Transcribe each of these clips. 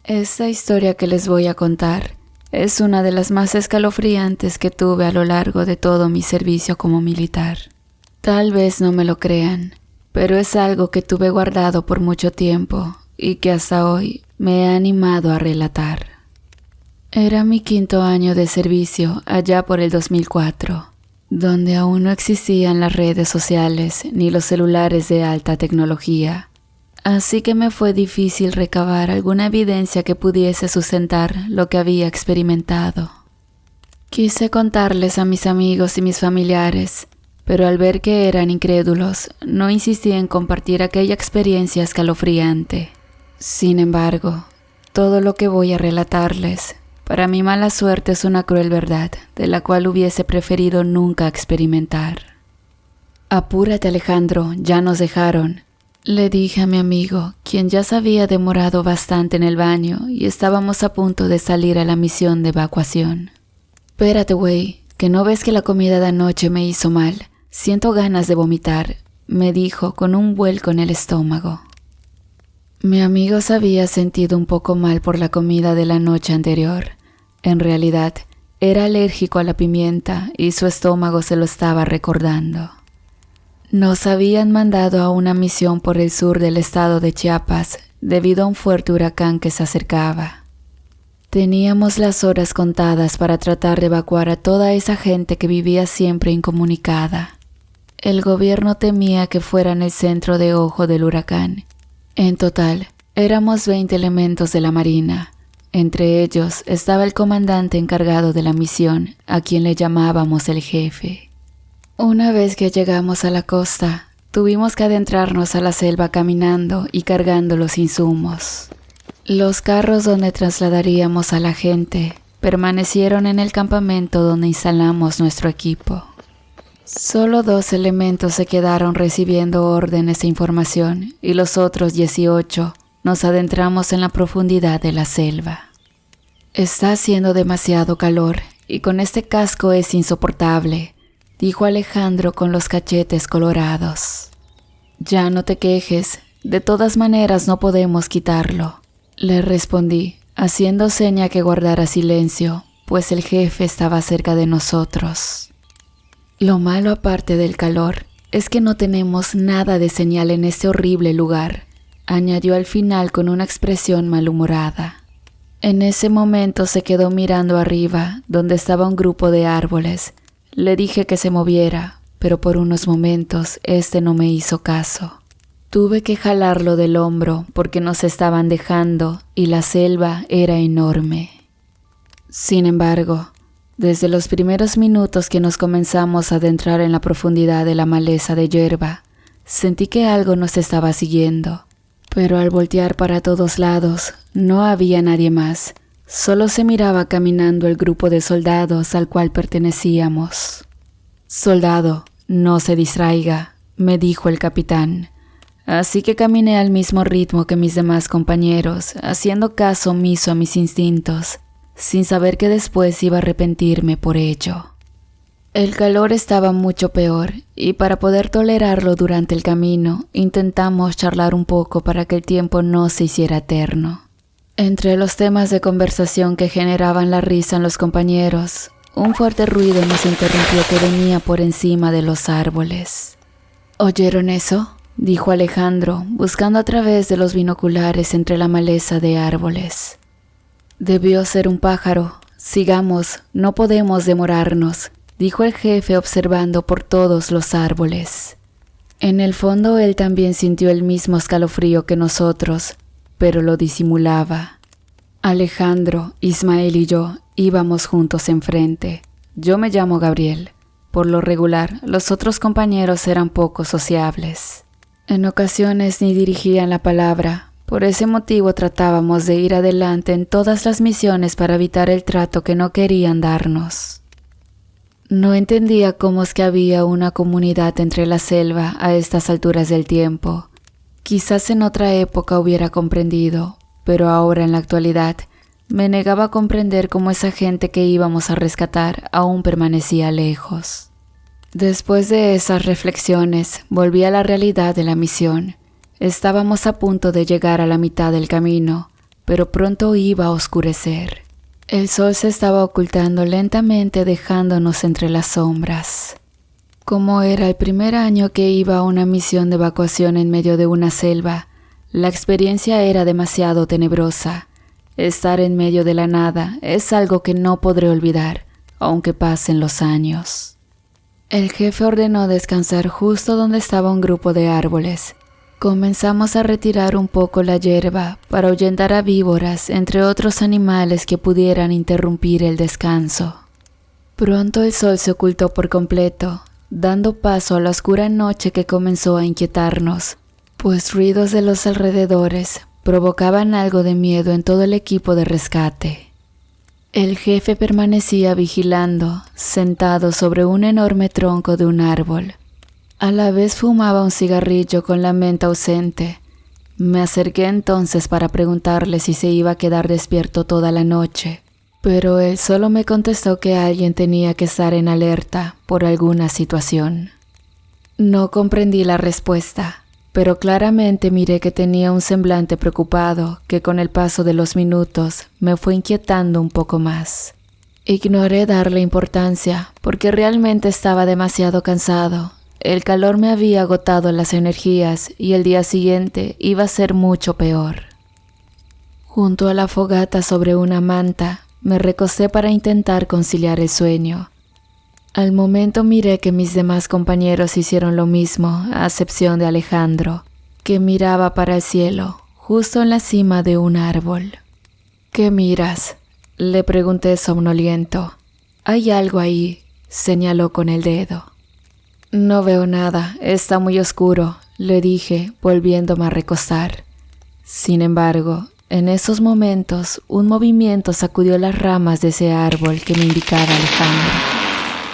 Esta historia que les voy a contar es una de las más escalofriantes que tuve a lo largo de todo mi servicio como militar. Tal vez no me lo crean, pero es algo que tuve guardado por mucho tiempo y que hasta hoy me he animado a relatar. Era mi 5º año de servicio allá por el 2004, donde aún no existían las redes sociales ni los celulares de alta tecnología. Así que me fue difícil recabar alguna evidencia que pudiese sustentar lo que había experimentado. Quise contarles a mis amigos y mis familiares, pero al ver que eran incrédulos, no insistí en compartir aquella experiencia escalofriante. Sin embargo, todo lo que voy a relatarles, para mi mala suerte, es una cruel verdad, de la cual hubiese preferido nunca experimentar. «Apúrate, Alejandro, ya nos dejaron», le dije a mi amigo, quien ya se había demorado bastante en el baño y estábamos a punto de salir a la misión de evacuación. «Espérate, güey, que no ves que la comida de anoche me hizo mal. Siento ganas de vomitar», me dijo con un vuelco en el estómago. Mi amigo se había sentido un poco mal por la comida de la noche anterior. En realidad, era alérgico a la pimienta y su estómago se lo estaba recordando. Nos habían mandado a una misión por el sur del estado de Chiapas debido a un fuerte huracán que se acercaba. Teníamos las horas contadas para tratar de evacuar a toda esa gente que vivía siempre incomunicada. El gobierno temía que fueran el centro de ojo del huracán. En total, éramos 20 elementos de la Marina. Entre ellos estaba el comandante encargado de la misión, a quien le llamábamos el jefe. Una vez que llegamos a la costa, tuvimos que adentrarnos a la selva caminando y cargando los insumos. Los carros donde trasladaríamos a la gente permanecieron en el campamento donde instalamos nuestro equipo. Solo 2 elementos se quedaron recibiendo órdenes e información y los otros 18 nos adentramos en la profundidad de la selva. «Está haciendo demasiado calor y con este casco es insoportable», dijo Alejandro con los cachetes colorados. «Ya no te quejes, de todas maneras no podemos quitarlo», le respondí, haciendo seña que guardara silencio, pues el jefe estaba cerca de nosotros. «Lo malo aparte del calor es que no tenemos nada de señal en este horrible lugar», añadió al final con una expresión malhumorada. En ese momento se quedó mirando arriba, donde estaba un grupo de árboles. Le dije que se moviera, pero por unos momentos no me hizo caso. Tuve que jalarlo del hombro porque nos estaban dejando y la selva era enorme. Sin embargo, desde los primeros minutos que nos comenzamos a adentrar en la profundidad de la maleza de hierba, sentí que algo nos estaba siguiendo, pero al voltear para todos lados no había nadie más. Solo se miraba caminando el grupo de soldados al cual pertenecíamos. «Soldado, no se distraiga», me dijo el capitán. Así que caminé al mismo ritmo que mis demás compañeros, haciendo caso omiso a mis instintos, sin saber que después iba a arrepentirme por ello. El calor estaba mucho peor, y para poder tolerarlo durante el camino, intentamos charlar un poco para que el tiempo no se hiciera eterno. Entre los temas de conversación que generaban la risa en los compañeros, un fuerte ruido nos interrumpió que venía por encima de los árboles. «¿Oyeron eso?», dijo Alejandro, buscando a través de los binoculares entre la maleza de árboles. «Debió ser un pájaro. Sigamos, no podemos demorarnos», dijo el jefe observando por todos los árboles. En el fondo él también sintió el mismo escalofrío que nosotros, pero lo disimulaba. Alejandro, Ismael y yo íbamos juntos enfrente. Yo me llamo Gabriel. Por lo regular, los otros compañeros eran poco sociables. En ocasiones ni dirigían la palabra. Por ese motivo tratábamos de ir adelante en todas las misiones para evitar el trato que no querían darnos. No entendía cómo es que había una comunidad entre la selva a estas alturas del tiempo. Quizás en otra época hubiera comprendido, pero ahora en la actualidad me negaba a comprender cómo esa gente que íbamos a rescatar aún permanecía lejos. Después de esas reflexiones, volví a la realidad de la misión. Estábamos a punto de llegar a la mitad del camino, pero pronto iba a oscurecer. El sol se estaba ocultando lentamente, dejándonos entre las sombras. Como era el primer año que iba a una misión de evacuación en medio de una selva, la experiencia era demasiado tenebrosa. Estar en medio de la nada es algo que no podré olvidar, aunque pasen los años. El jefe ordenó descansar justo donde estaba un grupo de árboles. Comenzamos a retirar un poco la hierba para ahuyentar a víboras, entre otros animales que pudieran interrumpir el descanso. Pronto el sol se ocultó por completo, dando paso a la oscura noche que comenzó a inquietarnos, pues ruidos de los alrededores provocaban algo de miedo en todo el equipo de rescate. El jefe permanecía vigilando, sentado sobre un enorme tronco de un árbol. A la vez fumaba un cigarrillo con la mente ausente. Me acerqué entonces para preguntarle si se iba a quedar despierto toda la noche, pero él solo me contestó que alguien tenía que estar en alerta por alguna situación. No comprendí la respuesta, pero claramente miré que tenía un semblante preocupado que con el paso de los minutos me fue inquietando un poco más. Ignoré darle importancia porque realmente estaba demasiado cansado. El calor me había agotado las energías y el día siguiente iba a ser mucho peor. Junto a la fogata sobre una manta, me recosté para intentar conciliar el sueño. Al momento miré que mis demás compañeros hicieron lo mismo, a excepción de Alejandro, que miraba para el cielo, justo en la cima de un árbol. ¿Qué miras?, le pregunté somnoliento. «Hay algo ahí», señaló con el dedo. «No veo nada, está muy oscuro», le dije, volviéndome a recostar. Sin embargo, en esos momentos, un movimiento sacudió las ramas de ese árbol que me indicaba Alejandro.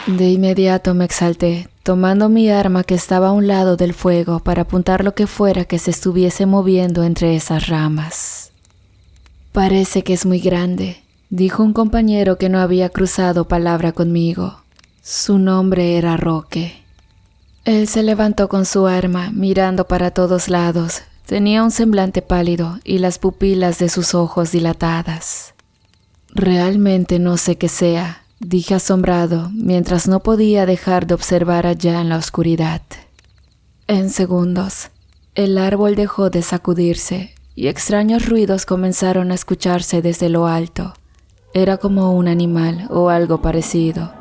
De inmediato me exalté, tomando mi arma que estaba a un lado del fuego para apuntar lo que fuera que se estuviese moviendo entre esas ramas. «Parece que es muy grande», dijo un compañero que no había cruzado palabra conmigo. Su nombre era Roque. Él se levantó con su arma, mirando para todos lados. Tenía un semblante pálido y las pupilas de sus ojos dilatadas. «Realmente no sé qué sea», dije asombrado, mientras no podía dejar de observar allá en la oscuridad. En segundos, el árbol dejó de sacudirse y extraños ruidos comenzaron a escucharse desde lo alto. Era como un animal o algo parecido.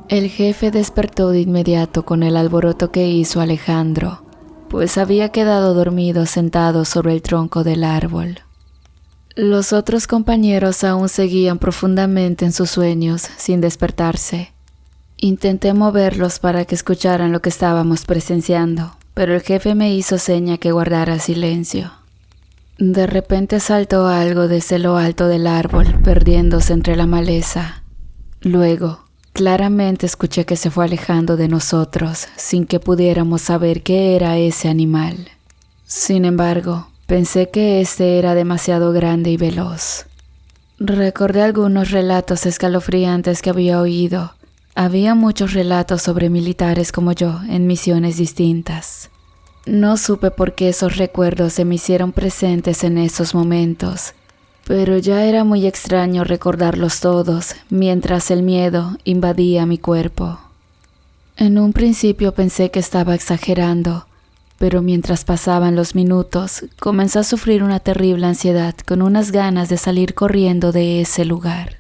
El jefe despertó de inmediato con el alboroto que hizo Alejandro, pues había quedado dormido sentado sobre el tronco del árbol. Los otros compañeros aún seguían profundamente en sus sueños, sin despertarse. Intenté moverlos para que escucharan lo que estábamos presenciando, pero el jefe me hizo seña que guardara silencio. De repente saltó algo desde lo alto del árbol, perdiéndose entre la maleza. Luego, claramente escuché que se fue alejando de nosotros, sin que pudiéramos saber qué era ese animal. Sin embargo, pensé que este era demasiado grande y veloz. Recordé algunos relatos escalofriantes que había oído. Había muchos relatos sobre militares como yo en misiones distintas. No supe por qué esos recuerdos se me hicieron presentes en esos momentos, pero ya era muy extraño recordarlos todos mientras el miedo invadía mi cuerpo. En un principio pensé que estaba exagerando, pero mientras pasaban los minutos comencé a sufrir una terrible ansiedad con unas ganas de salir corriendo de ese lugar.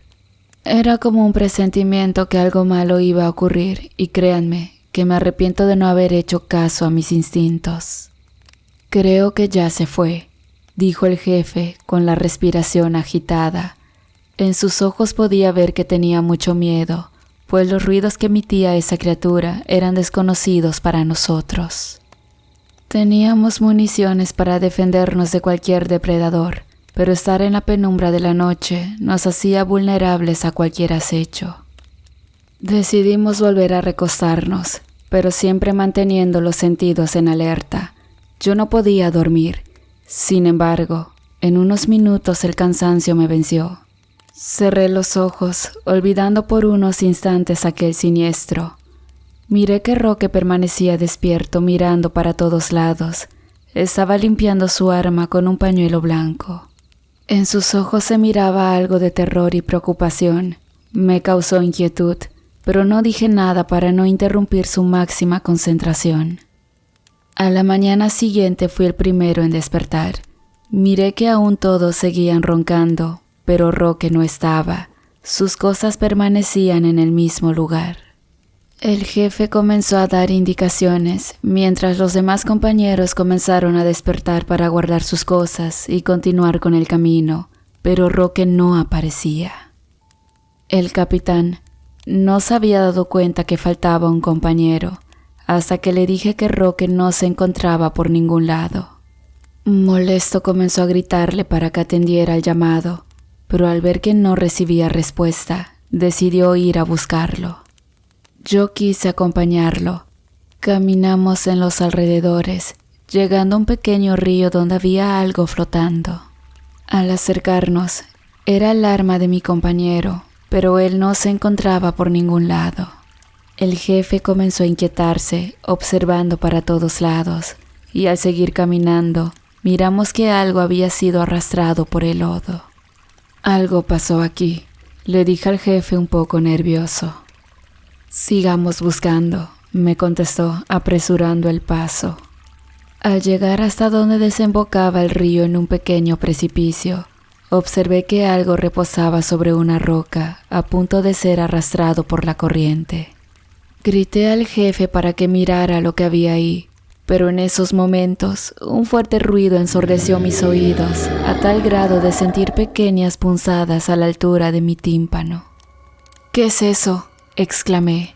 Era como un presentimiento que algo malo iba a ocurrir y créanme que me arrepiento de no haber hecho caso a mis instintos. «Creo que ya se fue», dijo el jefe con la respiración agitada. En sus ojos podía ver que tenía mucho miedo, pues los ruidos que emitía esa criatura eran desconocidos para nosotros. Teníamos municiones para defendernos de cualquier depredador, pero estar en la penumbra de la noche nos hacía vulnerables a cualquier acecho. Decidimos volver a recostarnos, pero siempre manteniendo los sentidos en alerta. Yo no podía dormir. Sin embargo, en unos minutos el cansancio me venció. Cerré los ojos, olvidando por unos instantes aquel siniestro. Miré que Roque permanecía despierto mirando para todos lados. Estaba limpiando su arma con un pañuelo blanco. En sus ojos se miraba algo de terror y preocupación. Me causó inquietud, pero no dije nada para no interrumpir su máxima concentración. A la mañana siguiente fui el primero en despertar. Miré que aún todos seguían roncando, pero Roque no estaba. Sus cosas permanecían en el mismo lugar. El jefe comenzó a dar indicaciones, mientras los demás compañeros comenzaron a despertar para guardar sus cosas y continuar con el camino, pero Roque no aparecía. El capitán no se había dado cuenta que faltaba un compañero, hasta que le dije que Roque no se encontraba por ningún lado. Molesto comenzó a gritarle para que atendiera al llamado, pero al ver que no recibía respuesta, decidió ir a buscarlo. Yo quise acompañarlo. Caminamos en los alrededores, llegando a un pequeño río donde había algo flotando. Al acercarnos, era el arma de mi compañero, pero él no se encontraba por ningún lado. El jefe comenzó a inquietarse, observando para todos lados, y al seguir caminando, miramos que algo había sido arrastrado por el lodo. Algo pasó aquí, le dije al jefe un poco nervioso. Sigamos buscando, me contestó, apresurando el paso. Al llegar hasta donde desembocaba el río en un pequeño precipicio, observé que algo reposaba sobre una roca, a punto de ser arrastrado por la corriente. Grité al jefe para que mirara lo que había ahí, pero en esos momentos un fuerte ruido ensordeció mis oídos, a tal grado de sentir pequeñas punzadas a la altura de mi tímpano. ¿Qué es eso?, exclamé.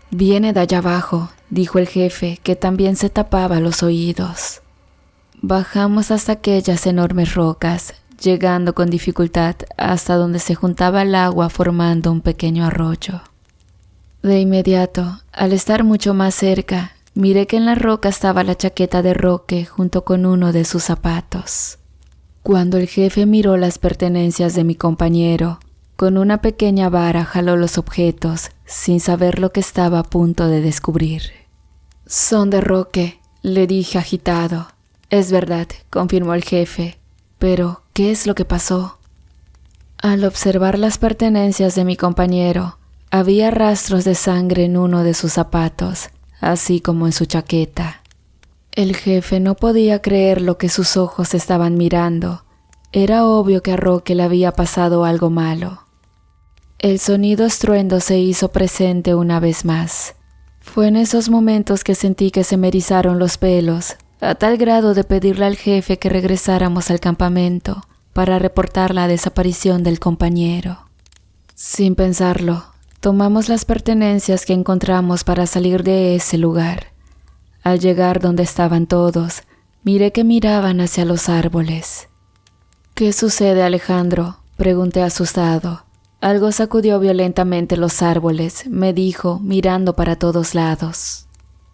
Viene de allá abajo, dijo el jefe, que también se tapaba los oídos. Bajamos hasta aquellas enormes rocas, llegando con dificultad hasta donde se juntaba el agua formando un pequeño arroyo. De inmediato, al estar mucho más cerca, miré que en la roca estaba la chaqueta de Roque junto con uno de sus zapatos. Cuando el jefe miró las pertenencias de mi compañero, con una pequeña vara jaló los objetos, sin saber lo que estaba a punto de descubrir. «Son de Roque», le dije agitado. «Es verdad», confirmó el jefe. «Pero, ¿qué es lo que pasó?» Al observar las pertenencias de mi compañero, había rastros de sangre en uno de sus zapatos, así como en su chaqueta. El jefe no podía creer lo que sus ojos estaban mirando. Era obvio que a Roque le había pasado algo malo. El sonido estruendo se hizo presente una vez más. Fue en esos momentos que sentí que se me erizaron los pelos, a tal grado de pedirle al jefe que regresáramos al campamento para reportar la desaparición del compañero. Sin pensarlo, tomamos las pertenencias que encontramos para salir de ese lugar. Al llegar donde estaban todos, miré que miraban hacia los árboles. «¿Qué sucede, Alejandro?», pregunté asustado. Algo sacudió violentamente los árboles, me dijo, mirando para todos lados.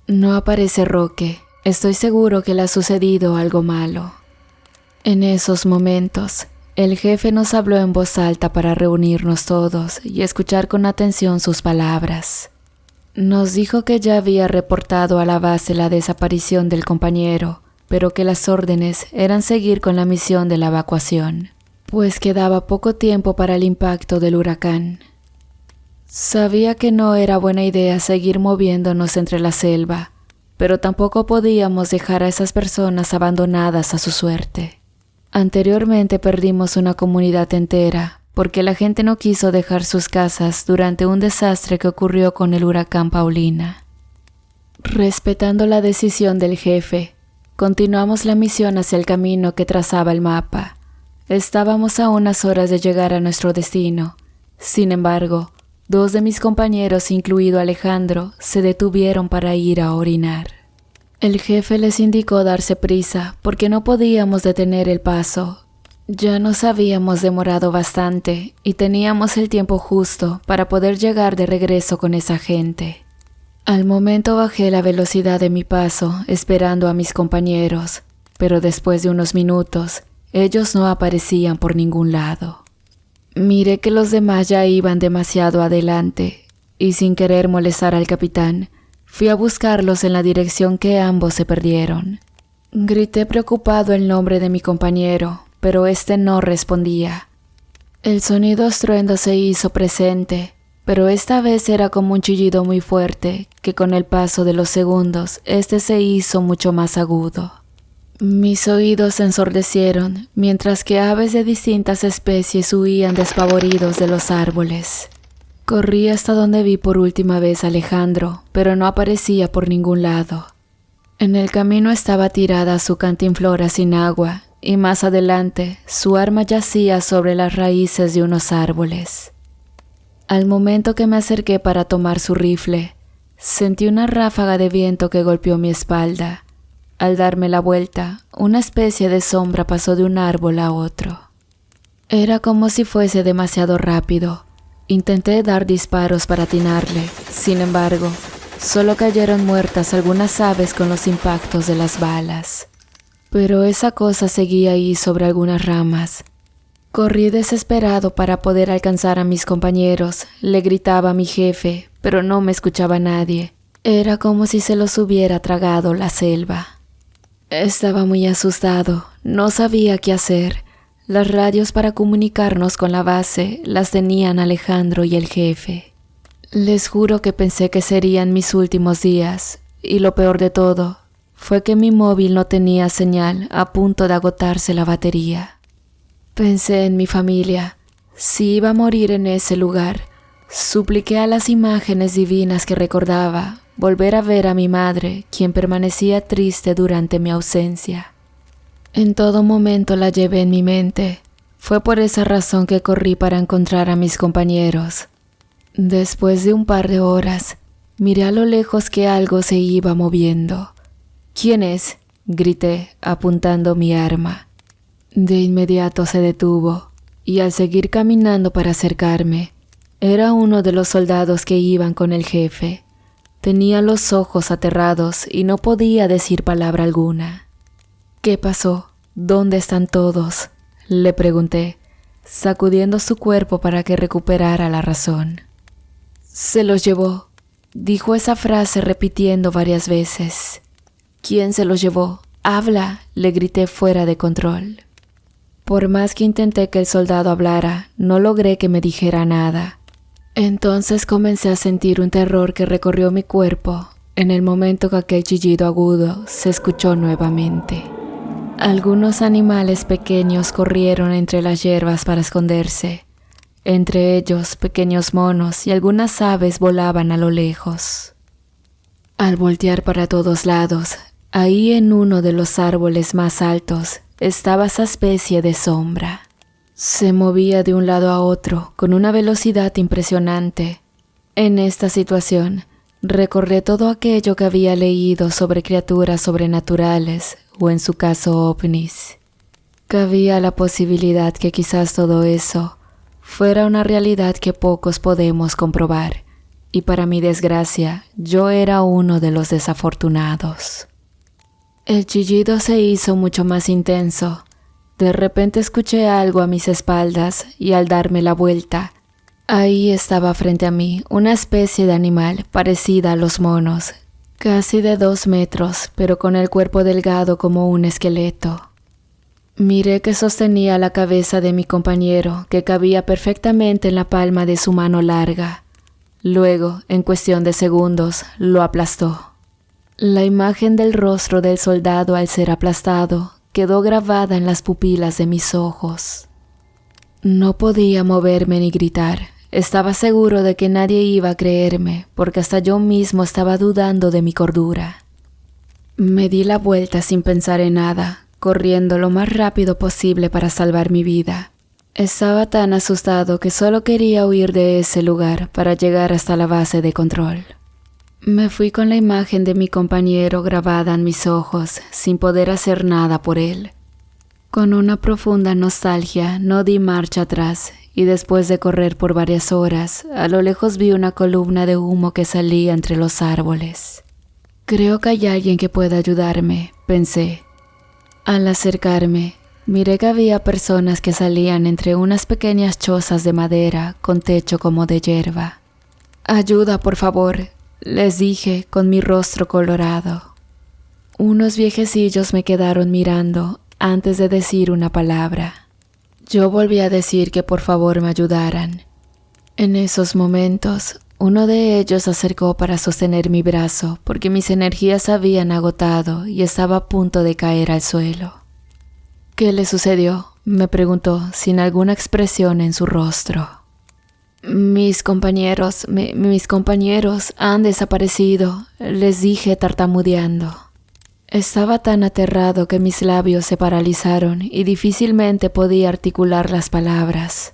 «No aparece Roque. Estoy seguro que le ha sucedido algo malo». En esos momentos, el jefe nos habló en voz alta para reunirnos todos y escuchar con atención sus palabras. Nos dijo que ya había reportado a la base la desaparición del compañero, pero que las órdenes eran seguir con la misión de la evacuación, pues quedaba poco tiempo para el impacto del huracán. Sabía que no era buena idea seguir moviéndonos entre la selva, pero tampoco podíamos dejar a esas personas abandonadas a su suerte. Anteriormente perdimos una comunidad entera porque la gente no quiso dejar sus casas durante un desastre que ocurrió con el huracán Paulina. Respetando la decisión del jefe, continuamos la misión hacia el camino que trazaba el mapa. Estábamos a unas horas de llegar a nuestro destino. Sin embargo, 2 de mis compañeros, incluido Alejandro, se detuvieron para ir a orinar. El jefe les indicó darse prisa porque no podíamos detener el paso. Ya nos habíamos demorado bastante y teníamos el tiempo justo para poder llegar de regreso con esa gente. Al momento bajé la velocidad de mi paso esperando a mis compañeros, pero después de unos minutos, ellos no aparecían por ningún lado. Miré que los demás ya iban demasiado adelante y sin querer molestar al capitán, fui a buscarlos en la dirección que ambos se perdieron. Grité preocupado el nombre de mi compañero, pero este no respondía. El sonido estruendo se hizo presente, pero esta vez era como un chillido muy fuerte, que con el paso de los segundos, este se hizo mucho más agudo. Mis oídos se ensordecieron, mientras que aves de distintas especies huían despavoridos de los árboles. Corrí hasta donde vi por última vez a Alejandro, pero no aparecía por ningún lado. En el camino estaba tirada su cantinflora sin agua, y más adelante, su arma yacía sobre las raíces de unos árboles. Al momento que me acerqué para tomar su rifle, sentí una ráfaga de viento que golpeó mi espalda. Al darme la vuelta, una especie de sombra pasó de un árbol a otro. Era como si fuese demasiado rápido. Intenté dar disparos para atinarle, sin embargo, solo cayeron muertas algunas aves con los impactos de las balas. Pero esa cosa seguía ahí sobre algunas ramas. Corrí desesperado para poder alcanzar a mis compañeros, le gritaba a mi jefe, pero no me escuchaba nadie. Era como si se los hubiera tragado la selva. Estaba muy asustado, no sabía qué hacer. Las radios para comunicarnos con la base las tenían Alejandro y el jefe. Les juro que pensé que serían mis últimos días, y lo peor de todo fue que mi móvil no tenía señal, a punto de agotarse la batería. Pensé en mi familia, si iba a morir en ese lugar. Supliqué a las imágenes divinas que recordaba volver a ver a mi madre, quien permanecía triste durante mi ausencia. En todo momento la llevé en mi mente. Fue por esa razón que corrí para encontrar a mis compañeros. Después de un par de horas, miré a lo lejos que algo se iba moviendo. ¿Quién es?, grité, apuntando mi arma. De inmediato se detuvo, y al seguir caminando para acercarme, era uno de los soldados que iban con el jefe. Tenía los ojos aterrados y no podía decir palabra alguna. ¿Qué pasó? ¿Dónde están todos?, le pregunté, sacudiendo su cuerpo para que recuperara la razón. Se los llevó, dijo esa frase repitiendo varias veces. ¿Quién se los llevó? ¡Habla!, le grité fuera de control. Por más que intenté que el soldado hablara, no logré que me dijera nada. Entonces comencé a sentir un terror que recorrió mi cuerpo en el momento que aquel chillido agudo se escuchó nuevamente. Algunos animales pequeños corrieron entre las hierbas para esconderse. Entre ellos, pequeños monos y algunas aves volaban a lo lejos. Al voltear para todos lados, ahí en uno de los árboles más altos, estaba esa especie de sombra. Se movía de un lado a otro con una velocidad impresionante. En esta situación, recordé todo aquello que había leído sobre criaturas sobrenaturales, o en su caso ovnis. Cabía la posibilidad que quizás todo eso fuera una realidad que pocos podemos comprobar, y para mi desgracia, yo era uno de los desafortunados. El chillido se hizo mucho más intenso. De repente escuché algo a mis espaldas y al darme la vuelta, ahí estaba frente a mí una especie de animal parecida a los monos, casi de 2 metros, pero con el cuerpo delgado como un esqueleto. Miré que sostenía la cabeza de mi compañero, que cabía perfectamente en la palma de su mano larga. Luego, en cuestión de segundos, lo aplastó. La imagen del rostro del soldado al ser aplastado quedó grabada en las pupilas de mis ojos. No podía moverme ni gritar. Estaba seguro de que nadie iba a creerme, porque hasta yo mismo estaba dudando de mi cordura. Me di la vuelta sin pensar en nada, corriendo lo más rápido posible para salvar mi vida. Estaba tan asustado que solo quería huir de ese lugar para llegar hasta la base de control. Me fui con la imagen de mi compañero grabada en mis ojos, sin poder hacer nada por él. Con una profunda nostalgia, no di marcha atrás, y después de correr por varias horas, a lo lejos vi una columna de humo que salía entre los árboles. Creo que hay alguien que pueda ayudarme, pensé. Al acercarme, miré que había personas que salían entre unas pequeñas chozas de madera con techo como de hierba. «Ayuda, por favor», les dije con mi rostro colorado. Unos viejecillos me quedaron mirando antes de decir una palabra. Yo volví a decir que por favor me ayudaran. En esos momentos, uno de ellos se acercó para sostener mi brazo porque mis energías se habían agotado y estaba a punto de caer al suelo. ¿Qué le sucedió?, me preguntó sin alguna expresión en su rostro. Mis compañeros han desaparecido, les dije tartamudeando. Estaba tan aterrado que mis labios se paralizaron y difícilmente podía articular las palabras.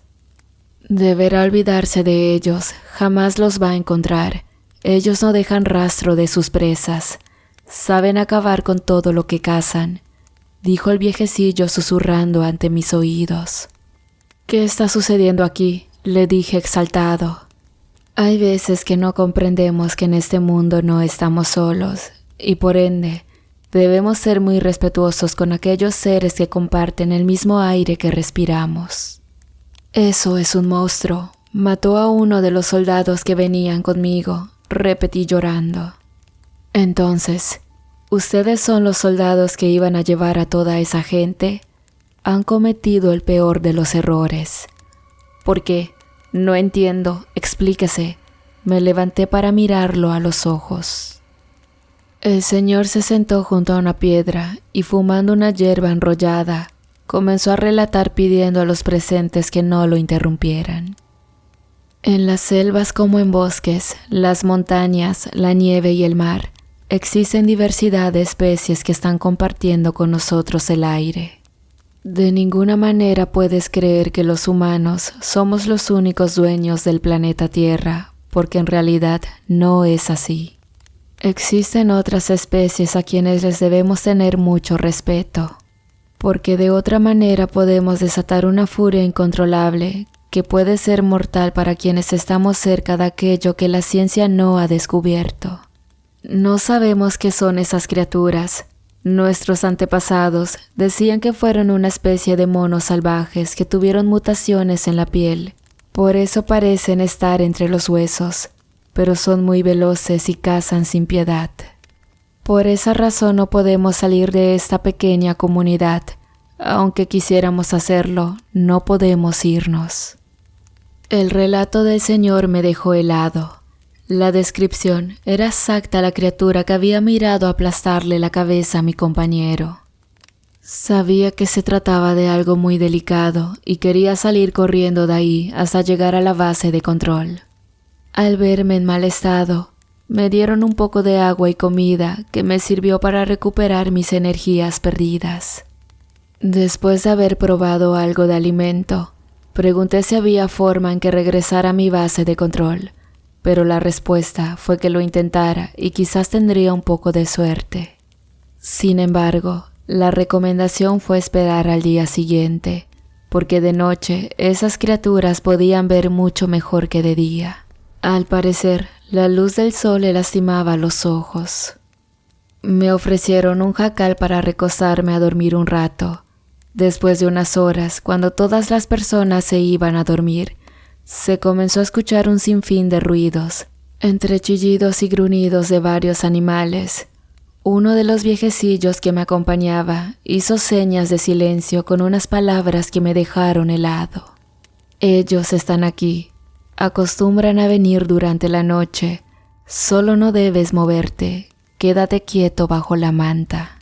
Deberá olvidarse de ellos, jamás los va a encontrar. Ellos no dejan rastro de sus presas. Saben acabar con todo lo que cazan, dijo el viejecillo susurrando ante mis oídos. ¿Qué está sucediendo aquí?, le dije exaltado. Hay veces que no comprendemos que en este mundo no estamos solos, y por ende, debemos ser muy respetuosos con aquellos seres que comparten el mismo aire que respiramos. Eso es un monstruo. Mató a uno de los soldados que venían conmigo, repetí llorando. Entonces, ¿ustedes son los soldados que iban a llevar a toda esa gente? Han cometido el peor de los errores. ¿Por qué? No entiendo, explíquese. Me levanté para mirarlo a los ojos. El señor se sentó junto a una piedra y fumando una hierba enrollada, comenzó a relatar pidiendo a los presentes que no lo interrumpieran. En las selvas como en bosques, las montañas, la nieve y el mar, existen diversidad de especies que están compartiendo con nosotros el aire. De ninguna manera puedes creer que los humanos somos los únicos dueños del planeta Tierra, porque en realidad no es así. Existen otras especies a quienes les debemos tener mucho respeto, porque de otra manera podemos desatar una furia incontrolable que puede ser mortal para quienes estamos cerca de aquello que la ciencia no ha descubierto. No sabemos qué son esas criaturas. Nuestros antepasados decían que fueron una especie de monos salvajes que tuvieron mutaciones en la piel. Por eso parecen estar entre los huesos, pero son muy veloces y cazan sin piedad. Por esa razón no podemos salir de esta pequeña comunidad. Aunque quisiéramos hacerlo, no podemos irnos. El relato del señor me dejó helado. La descripción era exacta a la criatura que había mirado aplastarle la cabeza a mi compañero. Sabía que se trataba de algo muy delicado y quería salir corriendo de ahí hasta llegar a la base de control. Al verme en mal estado, me dieron un poco de agua y comida que me sirvió para recuperar mis energías perdidas. Después de haber probado algo de alimento, pregunté si había forma en que regresara a mi base de control, pero la respuesta fue que lo intentara y quizás tendría un poco de suerte. Sin embargo, la recomendación fue esperar al día siguiente, porque de noche esas criaturas podían ver mucho mejor que de día. Al parecer, la luz del sol le lastimaba los ojos. Me ofrecieron un jacal para recostarme a dormir un rato. Después de unas horas, cuando todas las personas se iban a dormir, se comenzó a escuchar un sinfín de ruidos, entre chillidos y gruñidos de varios animales. Uno de los viejecillos que me acompañaba hizo señas de silencio con unas palabras que me dejaron helado. Ellos están aquí, acostumbran a venir durante la noche, solo no debes moverte, quédate quieto bajo la manta.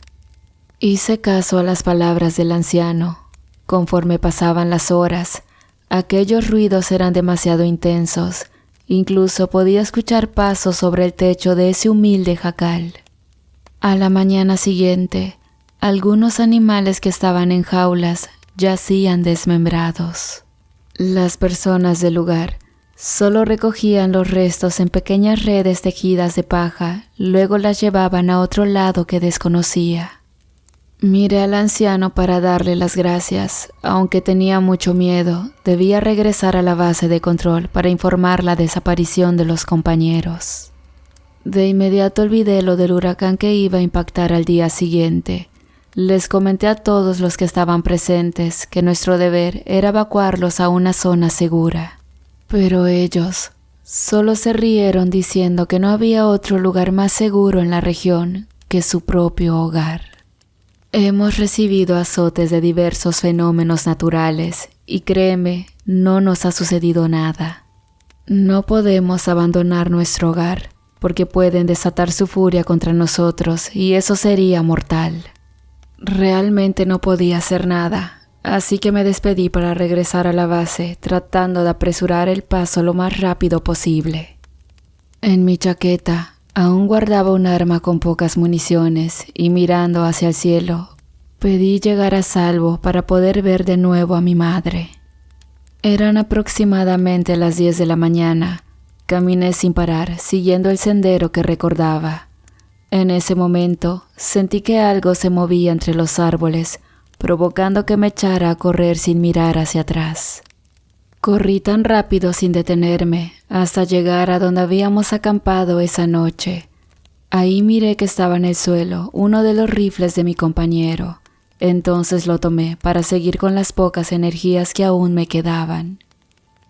Hice caso a las palabras del anciano. Conforme pasaban las horas, aquellos ruidos eran demasiado intensos, incluso podía escuchar pasos sobre el techo de ese humilde jacal. A la mañana siguiente, algunos animales que estaban en jaulas yacían desmembrados. Las personas del lugar solo recogían los restos en pequeñas redes tejidas de paja, luego las llevaban a otro lado que desconocía. Miré al anciano para darle las gracias. Aunque tenía mucho miedo, debía regresar a la base de control para informar la desaparición de los compañeros. De inmediato olvidé lo del huracán que iba a impactar al día siguiente. Les comenté a todos los que estaban presentes que nuestro deber era evacuarlos a una zona segura. Pero ellos solo se rieron diciendo que no había otro lugar más seguro en la región que su propio hogar. Hemos recibido azotes de diversos fenómenos naturales y créeme, no nos ha sucedido nada. No podemos abandonar nuestro hogar porque pueden desatar su furia contra nosotros y eso sería mortal. Realmente no podía hacer nada, así que me despedí para regresar a la base tratando de apresurar el paso lo más rápido posible. En mi chaqueta aún guardaba un arma con pocas municiones y mirando hacia el cielo, pedí llegar a salvo para poder ver de nuevo a mi madre. Eran aproximadamente las 10 de la mañana. Caminé sin parar, siguiendo el sendero que recordaba. En ese momento, sentí que algo se movía entre los árboles, provocando que me echara a correr sin mirar hacia atrás. Corrí tan rápido sin detenerme, hasta llegar a donde habíamos acampado esa noche. Ahí miré que estaba en el suelo uno de los rifles de mi compañero. Entonces lo tomé para seguir con las pocas energías que aún me quedaban.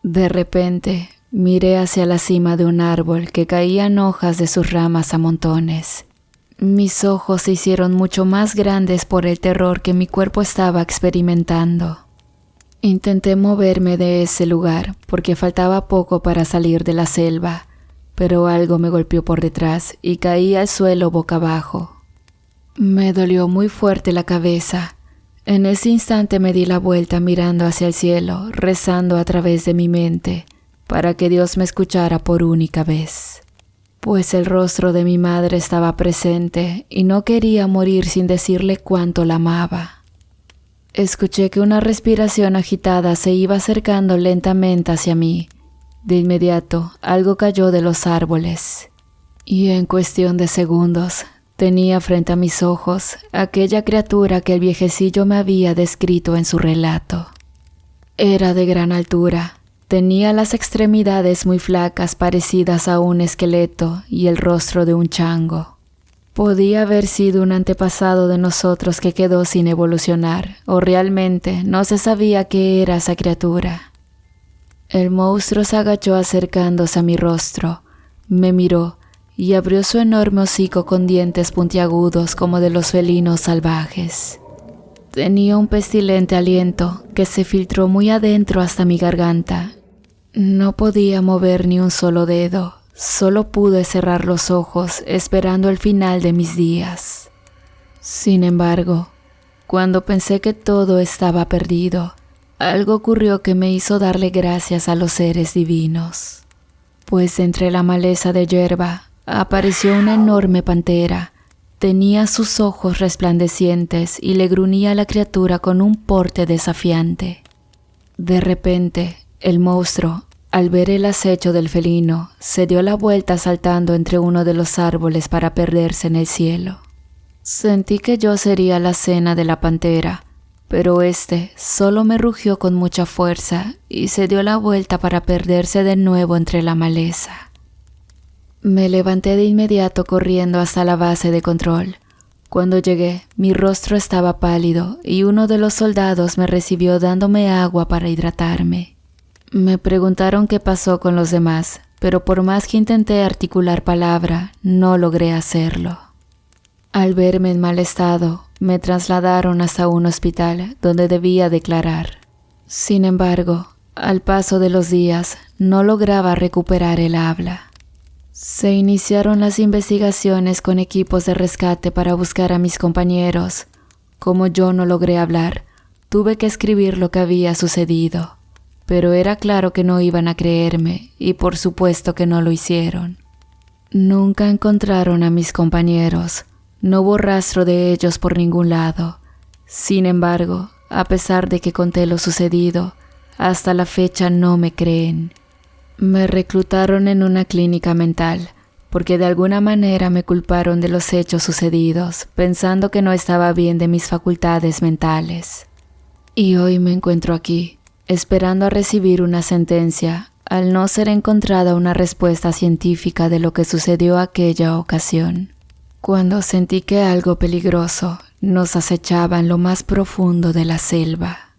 De repente, miré hacia la cima de un árbol que caían hojas de sus ramas a montones. Mis ojos se hicieron mucho más grandes por el terror que mi cuerpo estaba experimentando. Intenté moverme de ese lugar porque faltaba poco para salir de la selva, pero algo me golpeó por detrás y caí al suelo boca abajo. Me dolió muy fuerte la cabeza. En ese instante me di la vuelta mirando hacia el cielo, rezando a través de mi mente, para que Dios me escuchara por única vez. Pues el rostro de mi madre estaba presente y no quería morir sin decirle cuánto la amaba. Escuché que una respiración agitada se iba acercando lentamente hacia mí. De inmediato, algo cayó de los árboles. Y en cuestión de segundos, tenía frente a mis ojos aquella criatura que el viejecillo me había descrito en su relato. Era de gran altura, tenía las extremidades muy flacas parecidas a un esqueleto y el rostro de un chango. Podía haber sido un antepasado de nosotros que quedó sin evolucionar, o realmente no se sabía qué era esa criatura. El monstruo se agachó acercándose a mi rostro, me miró y abrió su enorme hocico con dientes puntiagudos como de los felinos salvajes. Tenía un pestilente aliento que se filtró muy adentro hasta mi garganta. No podía mover ni un solo dedo, solo pude cerrar los ojos esperando el final de mis días. Sin embargo, cuando pensé que todo estaba perdido, algo ocurrió que me hizo darle gracias a los seres divinos. Pues entre la maleza de hierba apareció una enorme pantera. Tenía sus ojos resplandecientes y le gruñía a la criatura con un porte desafiante. De repente, el monstruo, al ver el acecho del felino, se dio la vuelta saltando entre uno de los árboles para perderse en el cielo. Sentí que yo sería la cena de la pantera, pero este solo me rugió con mucha fuerza y se dio la vuelta para perderse de nuevo entre la maleza. Me levanté de inmediato corriendo hasta la base de control. Cuando llegué, mi rostro estaba pálido y uno de los soldados me recibió dándome agua para hidratarme. Me preguntaron qué pasó con los demás, pero por más que intenté articular palabra, no logré hacerlo. Al verme en mal estado, me trasladaron hasta un hospital donde debía declarar. Sin embargo, al paso de los días, no lograba recuperar el habla. Se iniciaron las investigaciones con equipos de rescate para buscar a mis compañeros. Como yo no logré hablar, tuve que escribir lo que había sucedido. Pero era claro que no iban a creerme y por supuesto que no lo hicieron. Nunca encontraron a mis compañeros, no hubo rastro de ellos por ningún lado. Sin embargo, a pesar de que conté lo sucedido, hasta la fecha no me creen. Me reclutaron en una clínica mental, porque de alguna manera me culparon de los hechos sucedidos, pensando que no estaba bien de mis facultades mentales. Y hoy me encuentro aquí, esperando a recibir una sentencia, al no ser encontrada una respuesta científica de lo que sucedió aquella ocasión. Cuando sentí que algo peligroso nos acechaba en lo más profundo de la selva.